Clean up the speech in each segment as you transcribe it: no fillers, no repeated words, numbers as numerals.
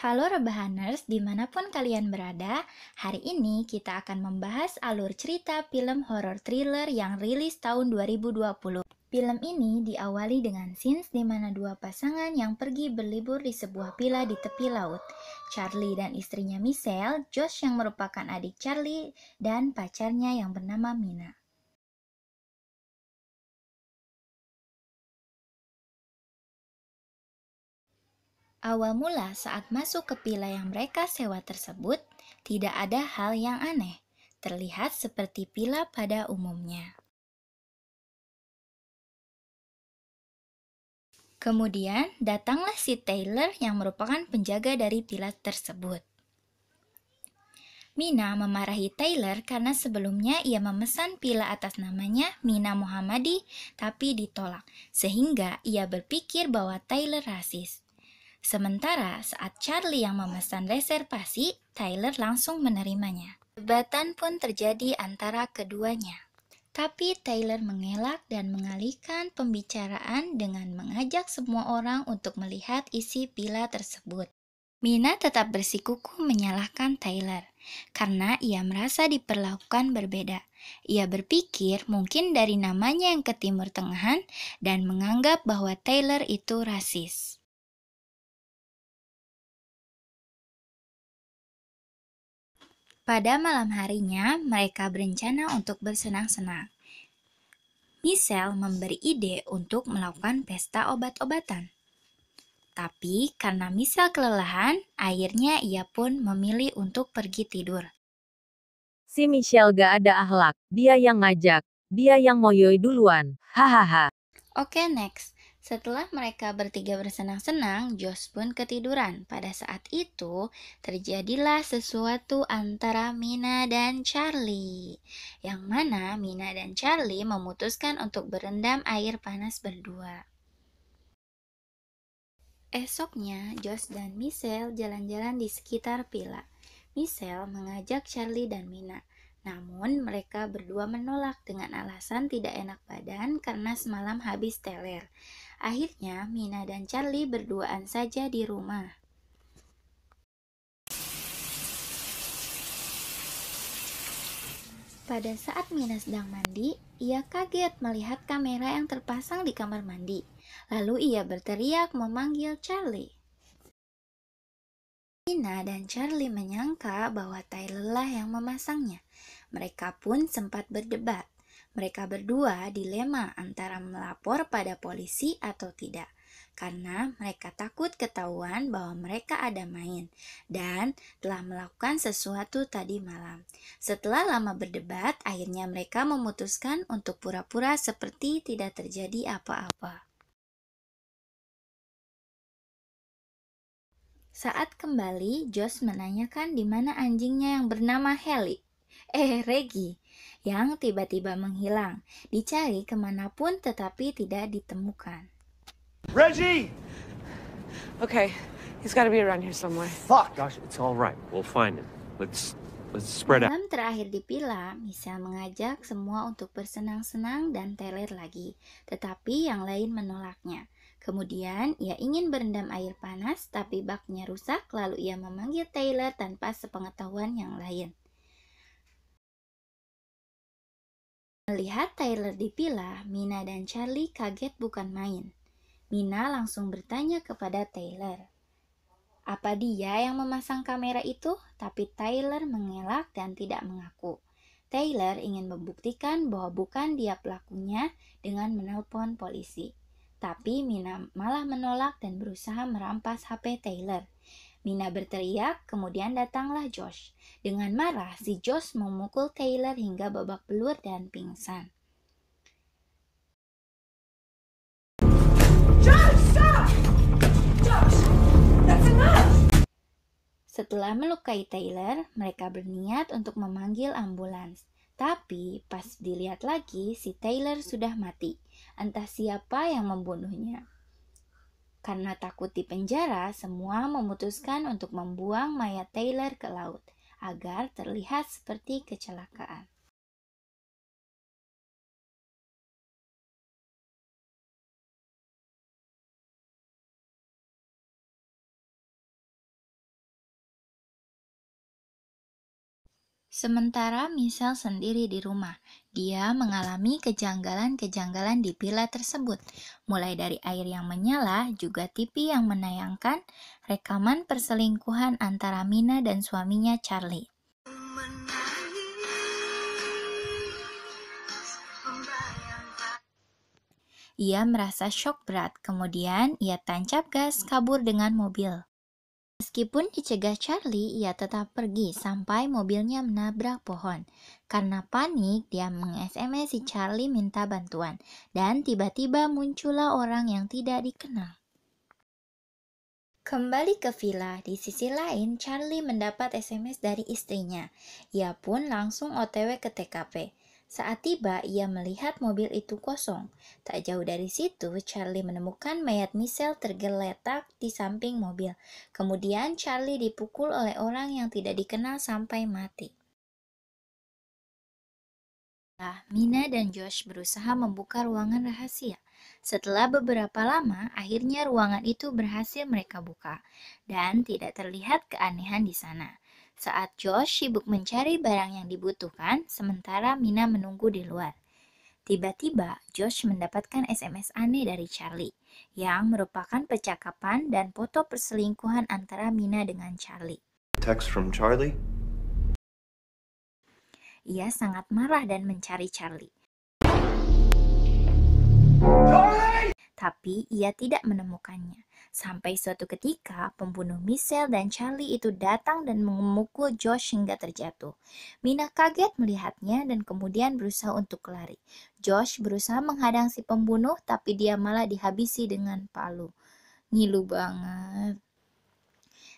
Halo Rebahaners, dimanapun kalian berada, hari ini kita akan membahas alur cerita film horor thriller yang rilis tahun 2020. Film ini diawali dengan scenes di mana dua pasangan yang pergi berlibur di sebuah villa di tepi laut. Charlie dan istrinya Michelle, Josh yang merupakan adik Charlie, dan pacarnya yang bernama Mina. Awal mula saat masuk ke villa yang mereka sewa tersebut, tidak ada hal yang aneh. Terlihat seperti villa pada umumnya. Kemudian datanglah si Taylor yang merupakan penjaga dari villa tersebut. Mina memarahi Taylor karena sebelumnya ia memesan villa atas namanya Mina Muhammadi tapi ditolak, sehingga ia berpikir bahwa Taylor rasis. Sementara saat Charlie yang memesan reservasi, Tyler langsung menerimanya. Debatan pun terjadi antara keduanya. Tapi Taylor mengelak dan mengalihkan pembicaraan dengan mengajak semua orang untuk melihat isi villa tersebut. Mina tetap bersikukuh menyalahkan Taylor karena ia merasa diperlakukan berbeda. Ia berpikir mungkin dari namanya yang ke Timur Tengahan dan menganggap bahwa Taylor itu rasis. Pada malam harinya, mereka berencana untuk bersenang-senang. Michelle memberi ide untuk melakukan pesta obat-obatan. Tapi karena Michelle kelelahan, akhirnya ia pun memilih untuk pergi tidur. Si Michelle gak ada akhlak, dia yang ngajak, dia yang ngoyoy duluan, hahaha. Oke, next. Setelah mereka bertiga bersenang-senang, Josh pun ketiduran. Pada saat itu, terjadilah sesuatu antara Mina dan Charlie. Yang mana Mina dan Charlie memutuskan untuk berendam air panas berdua. Esoknya, Josh dan Michelle jalan-jalan di sekitar villa. Michelle mengajak Charlie dan Mina. Namun, mereka berdua menolak dengan alasan tidak enak badan karena semalam habis teler. Akhirnya, Mina dan Charlie berduaan saja di rumah. Pada saat Mina sedang mandi, ia kaget melihat kamera yang terpasang di kamar mandi. Lalu ia berteriak memanggil Charlie. Mina dan Charlie menyangka bahwa Tyler lah yang memasangnya. Mereka pun sempat berdebat. Mereka berdua dilema antara melapor pada polisi atau tidak. Karena mereka takut ketahuan bahwa mereka ada main dan telah melakukan sesuatu tadi malam. Setelah lama berdebat, akhirnya mereka memutuskan untuk pura-pura seperti tidak terjadi apa-apa. Saat kembali, Josh menanyakan di mana anjingnya yang bernama Reggie, yang tiba-tiba menghilang. Dicari kemanapun tetapi tidak ditemukan. Reggie! Okay, he's got to be around here somewhere. Fuck! Gosh, it's all right. We'll find him. Let's spread out. Malam terakhir di villa, Michelle mengajak semua untuk bersenang-senang dan teler lagi. Tetapi yang lain menolaknya. Kemudian, ia ingin berendam air panas, tapi baknya rusak, lalu ia memanggil Taylor tanpa sepengetahuan yang lain. Melihat Taylor di villa, Mina dan Charlie kaget bukan main. Mina langsung bertanya kepada Taylor, apa dia yang memasang kamera itu? Tapi Taylor mengelak dan tidak mengaku. Taylor ingin membuktikan bahwa bukan dia pelakunya dengan menelpon polisi. Tapi Mina malah menolak dan berusaha merampas HP Taylor. Mina berteriak, kemudian datanglah Josh. Dengan marah, si Josh memukul Taylor hingga babak belur dan pingsan. Josh, stop! Josh, that's enough! Setelah melukai Taylor, mereka berniat untuk memanggil ambulans. Tapi pas dilihat lagi, si Taylor sudah mati. Entah siapa yang membunuhnya. Karena takut di penjara, semua memutuskan untuk membuang mayat Taylor ke laut agar terlihat seperti kecelakaan. Sementara Michelle sendiri di rumah, dia mengalami kejanggalan-kejanggalan di villa tersebut, mulai dari air yang menyala, juga TV yang menayangkan rekaman perselingkuhan antara Mina dan suaminya Charlie. Ia merasa syok berat, kemudian ia tancap gas kabur dengan mobil. Meskipun dicegah Charlie, ia tetap pergi sampai mobilnya menabrak pohon. Karena panik, dia meng-SMS si Charlie minta bantuan. Dan tiba-tiba muncullah orang yang tidak dikenal. Kembali ke villa, di sisi lain Charlie mendapat SMS dari istrinya. Ia pun langsung OTW ke TKP. Saat tiba, ia melihat mobil itu kosong. Tak jauh dari situ, Charlie menemukan mayat Michelle tergeletak di samping mobil. Kemudian Charlie dipukul oleh orang yang tidak dikenal sampai mati. Mina dan Josh berusaha membuka ruangan rahasia. Setelah beberapa lama, akhirnya ruangan itu berhasil mereka buka, dan tidak terlihat keanehan di sana. Saat Josh sibuk mencari barang yang dibutuhkan, sementara Mina menunggu di luar. Tiba-tiba, Josh mendapatkan SMS aneh dari Charlie, yang merupakan percakapan dan foto perselingkuhan antara Mina dengan Charlie. Text from Charlie? Ia sangat marah dan mencari Charlie. Tapi ia tidak menemukannya. Sampai suatu ketika, pembunuh Michelle dan Charlie itu datang dan memukul Josh hingga terjatuh. Mina kaget melihatnya dan kemudian berusaha untuk lari. Josh berusaha menghadang si pembunuh, tapi dia malah dihabisi dengan palu. Ngilu banget.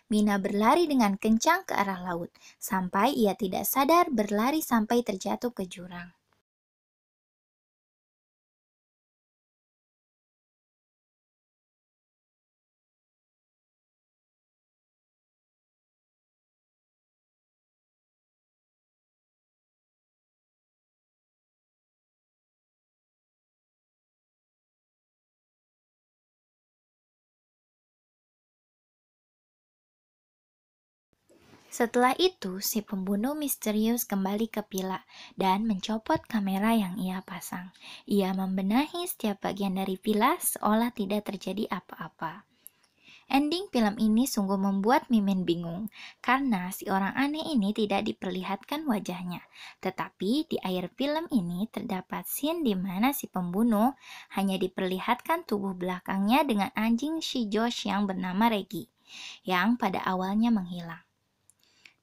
Mina berlari dengan kencang ke arah laut, sampai ia tidak sadar berlari sampai terjatuh ke jurang. Setelah itu, si pembunuh misterius kembali ke villa dan mencopot kamera yang ia pasang. Ia membenahi setiap bagian dari villa seolah tidak terjadi apa-apa. Ending film ini sungguh membuat Mimin bingung, karena si orang aneh ini tidak diperlihatkan wajahnya. Tetapi di akhir film ini terdapat scene di mana si pembunuh hanya diperlihatkan tubuh belakangnya dengan anjing si Josh yang bernama Reggie, yang pada awalnya menghilang.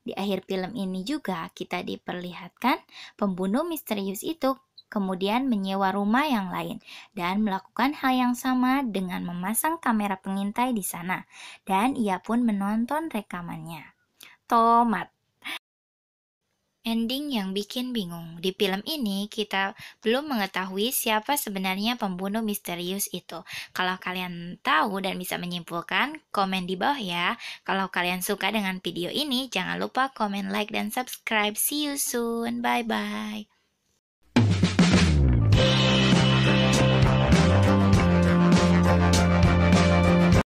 Di akhir film ini juga kita diperlihatkan pembunuh misterius itu kemudian menyewa rumah yang lain dan melakukan hal yang sama dengan memasang kamera pengintai di sana, dan ia pun menonton rekamannya. Tomat. Ending yang bikin bingung. Di film ini kita belum mengetahui siapa sebenarnya pembunuh misterius itu. Kalau kalian tahu dan bisa menyimpulkan, komen di bawah ya. Kalau kalian suka dengan video ini, jangan lupa komen, like, dan subscribe. See you soon. Bye-bye.